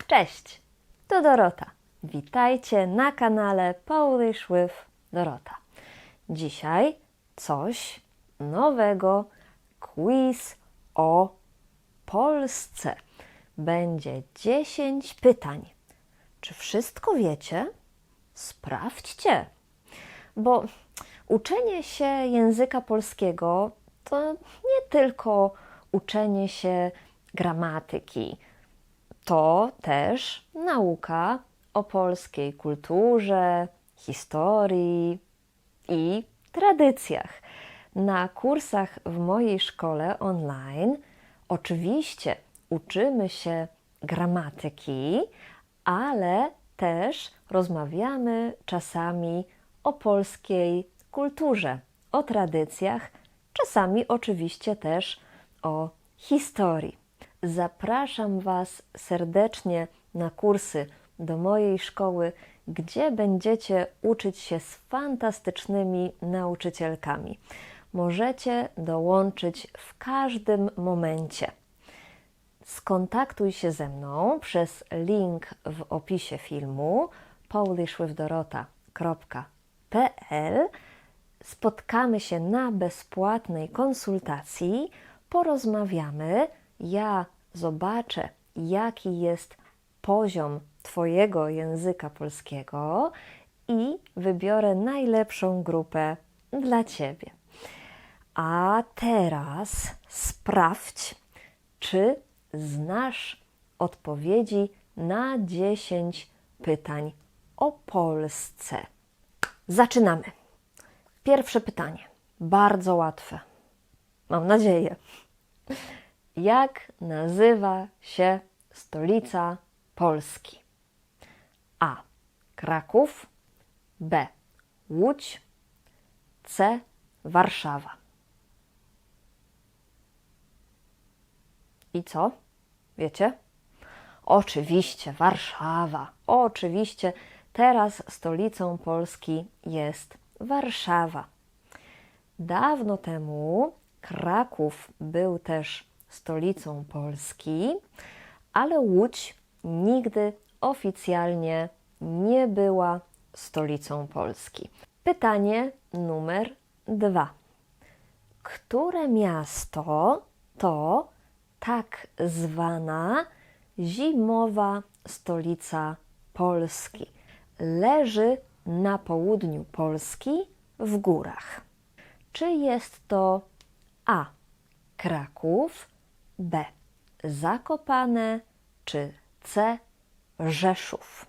Cześć, to Dorota. Witajcie na kanale Polish with Dorota. Dzisiaj coś nowego, quiz o Polsce. Będzie 10 pytań. Czy wszystko wiecie? Sprawdźcie, bo uczenie się języka polskiego to nie tylko uczenie się gramatyki, to też nauka o polskiej kulturze, historii i tradycjach. Na kursach w mojej szkole online oczywiście uczymy się gramatyki, ale też rozmawiamy czasami o polskiej kulturze, o tradycjach, czasami oczywiście też o historii. Zapraszam Was serdecznie na kursy do mojej szkoły, gdzie będziecie uczyć się z fantastycznymi nauczycielkami. Możecie dołączyć w każdym momencie. Skontaktuj się ze mną przez link w opisie filmu polishwithdorota.pl. Spotkamy się na bezpłatnej konsultacji, porozmawiamy. Ja zobaczę, jaki jest poziom Twojego języka polskiego i wybiorę najlepszą grupę dla Ciebie. A teraz sprawdź, czy znasz odpowiedzi na 10 pytań o Polsce. Zaczynamy. Pierwsze pytanie. Bardzo łatwe. Mam nadzieję. Jak nazywa się stolica Polski? A. Kraków, B. Łódź, C. Warszawa. I co? Wiecie? Oczywiście Warszawa. Oczywiście teraz stolicą Polski jest Warszawa. Dawno temu Kraków był też stolicą Polski, ale Łódź nigdy oficjalnie nie była stolicą Polski. Pytanie numer 2. Które miasto to tak zwana zimowa stolica Polski? Leży na południu Polski w górach. Czy jest to A. Kraków, B. Zakopane, czy C. Rzeszów?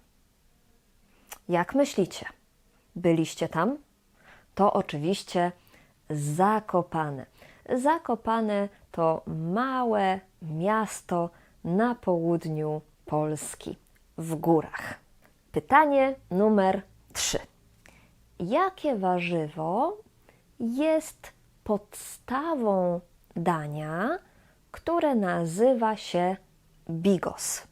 Jak myślicie? Byliście tam? To oczywiście Zakopane. Zakopane to małe miasto na południu Polski, w górach. Pytanie numer 3. Jakie warzywo jest podstawą dania, które nazywa się bigos?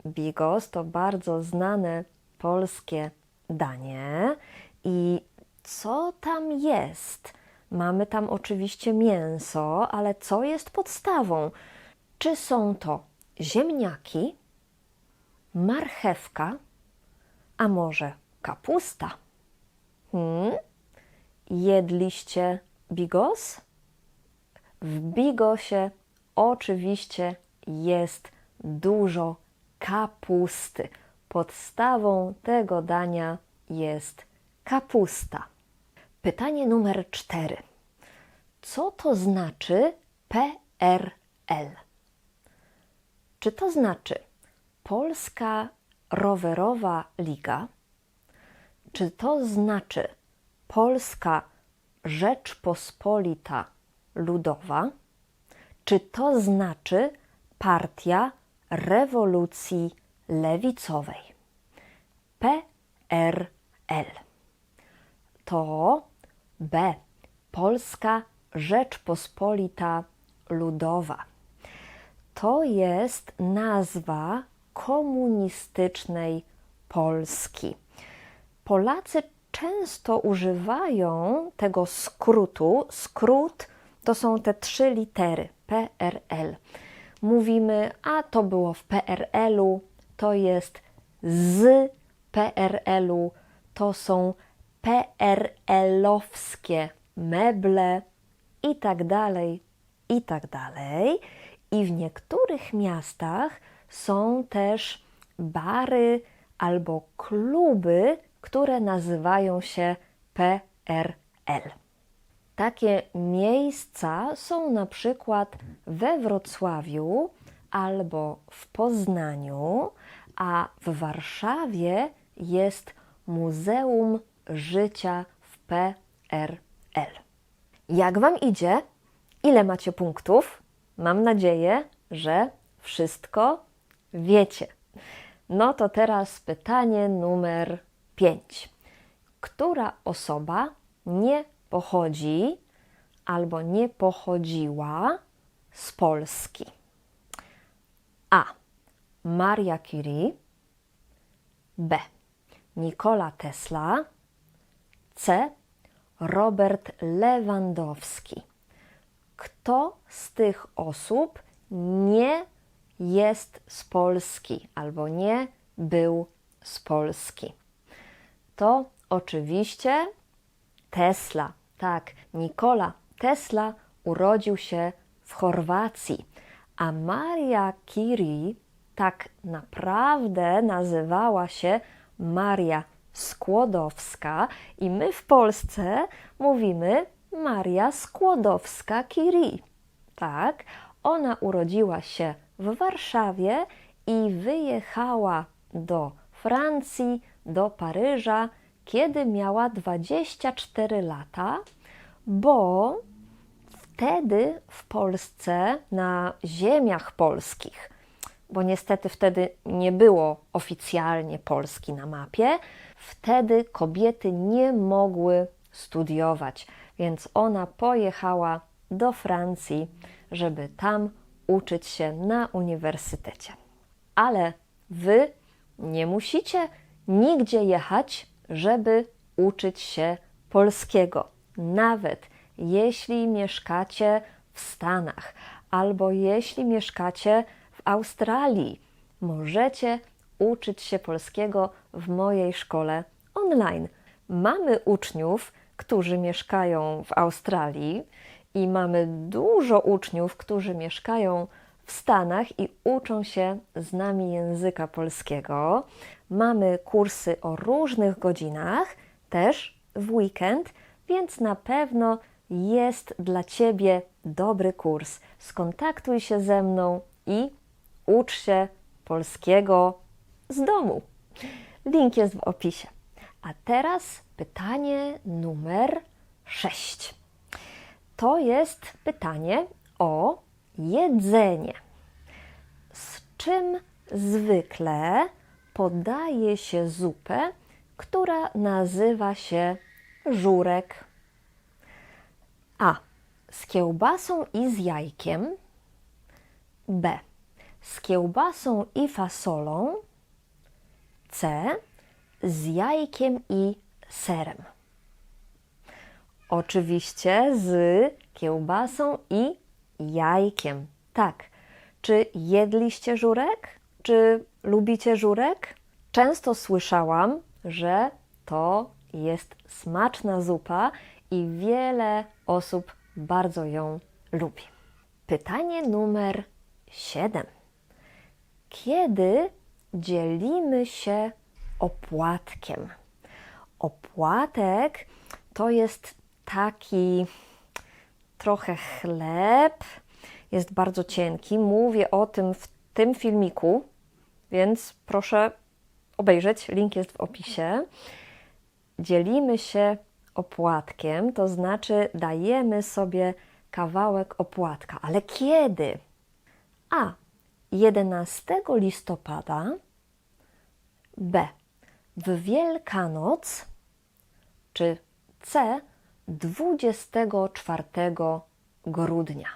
Bigos to bardzo znane polskie danie. I co tam jest? Mamy tam oczywiście mięso, ale co jest podstawą? Czy są to ziemniaki, marchewka, a może kapusta? Jedliście bigos? W bigosie oczywiście jest dużo kapusty. Podstawą tego dania jest kapusta. Pytanie numer 4. Co to znaczy PRL? Czy to znaczy Polska Rowerowa Liga? Czy to znaczy Polska Rzeczpospolita Ludowa? Czy to znaczy Partia Rewolucji Lewicowej? PRL. To B. Polska Rzeczpospolita Ludowa. To jest nazwa komunistycznej Polski. Polacy często używają tego skrótu. Skrót to są te 3 litery PRL. Mówimy, a to było w PRL-u, to jest z PRL-u, to są PRL-owskie meble i tak dalej, i tak dalej. I w niektórych miastach są też bary albo kluby, które nazywają się PRL. Takie miejsca są na przykład we Wrocławiu albo w Poznaniu, a w Warszawie jest Muzeum Życia w PRL. Jak Wam idzie? Ile macie punktów? Mam nadzieję, że wszystko wiecie. No to teraz pytanie numer 5. Która osoba nie pochodzi albo nie pochodziła z Polski? A. Maria Curie, B. Nikola Tesla, C. Robert Lewandowski. Kto z tych osób nie jest z Polski albo nie był z Polski? To oczywiście Tesla. Tak, Nikola Tesla urodził się w Chorwacji, a Maria Curie tak naprawdę nazywała się Maria Skłodowska i my w Polsce mówimy Maria Skłodowska-Curie. Tak, ona urodziła się w Warszawie i wyjechała do Francji, do Paryża, kiedy miała 24 lata, bo wtedy w Polsce, na ziemiach polskich, bo niestety wtedy nie było oficjalnie Polski na mapie, wtedy kobiety nie mogły studiować, więc ona pojechała do Francji, żeby tam uczyć się na uniwersytecie. Ale Wy nie musicie nigdzie jechać, żeby uczyć się polskiego. Nawet jeśli mieszkacie w Stanach albo jeśli mieszkacie w Australii, możecie uczyć się polskiego w mojej szkole online. Mamy uczniów, którzy mieszkają w Australii i mamy dużo uczniów, którzy mieszkają w Stanach i uczą się z nami języka polskiego. Mamy kursy o różnych godzinach, też w weekend, więc na pewno jest dla Ciebie dobry kurs. Skontaktuj się ze mną i ucz się polskiego z domu. Link jest w opisie. A teraz pytanie numer 6. To jest pytanie o jedzenie. Z czym zwykle podaje się zupę, która nazywa się żurek? A. Z kiełbasą i z jajkiem. B. Z kiełbasą i fasolą. C. Z jajkiem i serem. Oczywiście z kiełbasą i jajkiem. Tak. Czy jedliście żurek? Czy lubicie żurek? Często słyszałam, że to jest smaczna zupa i wiele osób bardzo ją lubi. Pytanie numer 7. Kiedy dzielimy się opłatkiem? Opłatek to jest taki trochę chleb, jest bardzo cienki. Mówię o tym w tym filmiku, więc proszę obejrzeć, link jest w opisie. Dzielimy się opłatkiem, to znaczy dajemy sobie kawałek opłatka. Ale kiedy? A. 11 listopada. B. W Wielkanoc. Czy C. 24 grudnia.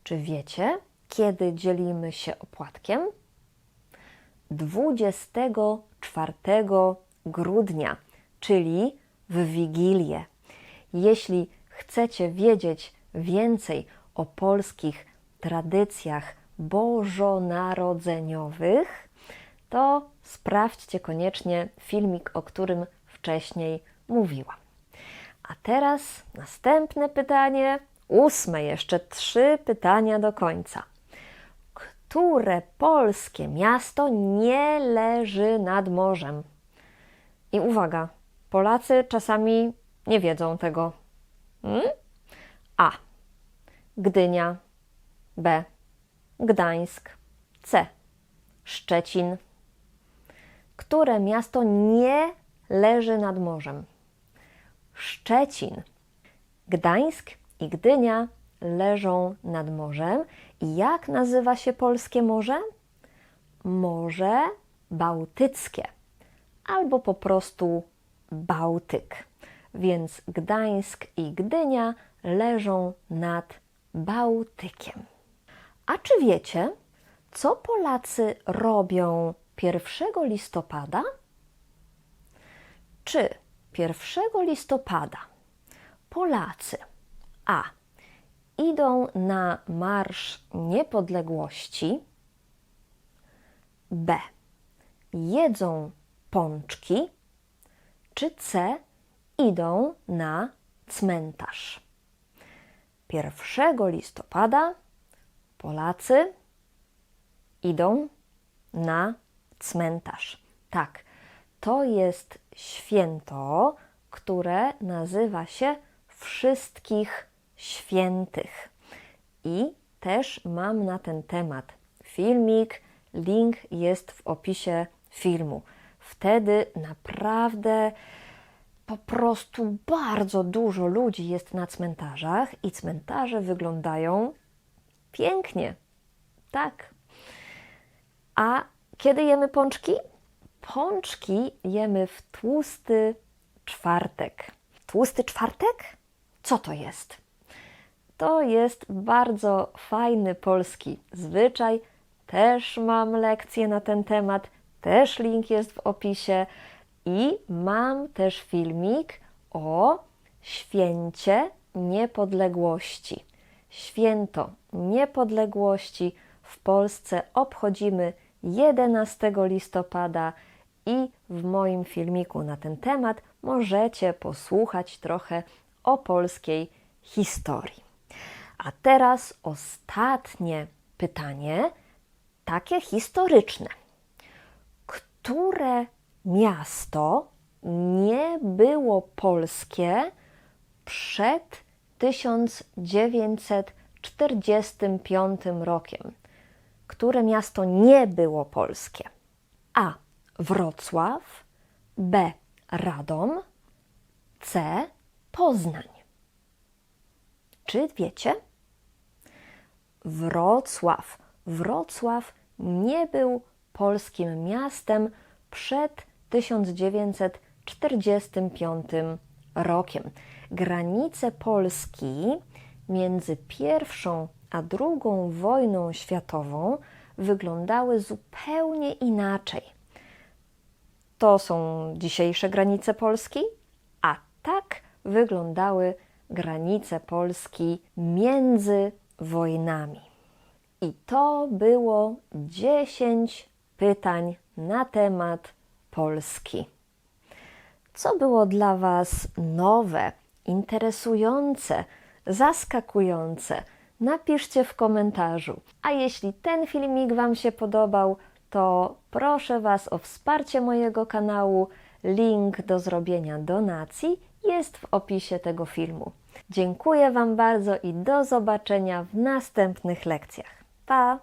Czy wiecie, kiedy dzielimy się opłatkiem? 24 grudnia, czyli w Wigilię. Jeśli chcecie wiedzieć więcej o polskich tradycjach bożonarodzeniowych, to sprawdźcie koniecznie filmik, o którym wcześniej mówiłam. A teraz następne pytanie, 8, jeszcze 3 pytania do końca. Które polskie miasto nie leży nad morzem? I uwaga, Polacy czasami nie wiedzą tego. A. Gdynia. B. Gdańsk. C. Szczecin. Które miasto nie leży nad morzem? Szczecin. Gdańsk i Gdynia leżą nad morzem. I jak nazywa się polskie morze? Morze Bałtyckie albo po prostu Bałtyk. Więc Gdańsk i Gdynia leżą nad Bałtykiem. A czy wiecie, co Polacy robią 1 listopada? Czy 1 listopada Polacy A. idą na Marsz Niepodległości, B. jedzą pączki, czy C. idą na cmentarz? 1 listopada Polacy idą na cmentarz. Tak, to jest święto, które nazywa się Wszystkich Świętych. I też mam na ten temat filmik, link jest w opisie filmu. Wtedy naprawdę po prostu bardzo dużo ludzi jest na cmentarzach i cmentarze wyglądają pięknie. Tak. A kiedy jemy pączki? Pączki jemy w tłusty czwartek. Tłusty czwartek? Co to jest? To jest bardzo fajny polski zwyczaj. Też mam lekcję na ten temat. Też link jest w opisie. I mam też filmik o Święcie Niepodległości. Święto Niepodległości w Polsce obchodzimy 11 listopada i w moim filmiku na ten temat możecie posłuchać trochę o polskiej historii. A teraz ostatnie pytanie, takie historyczne. Które miasto nie było polskie przed 1945 rokiem? Które miasto nie było polskie? A. Wrocław, B. Radom, C. Poznań. Czy wiecie? Wrocław nie był polskim miastem przed 1945 rokiem. Granice Polski między I a II wojną światową wyglądały zupełnie inaczej. To są dzisiejsze granice Polski, a tak wyglądały granice Polski między wojnami. I to było 10 pytań na temat Polski. Co było dla Was nowe, interesujące, zaskakujące? Napiszcie w komentarzu. A jeśli ten filmik Wam się podobał, to proszę Was o wsparcie mojego kanału. Link do zrobienia donacji jest w opisie tego filmu. Dziękuję Wam bardzo i do zobaczenia w następnych lekcjach. Pa!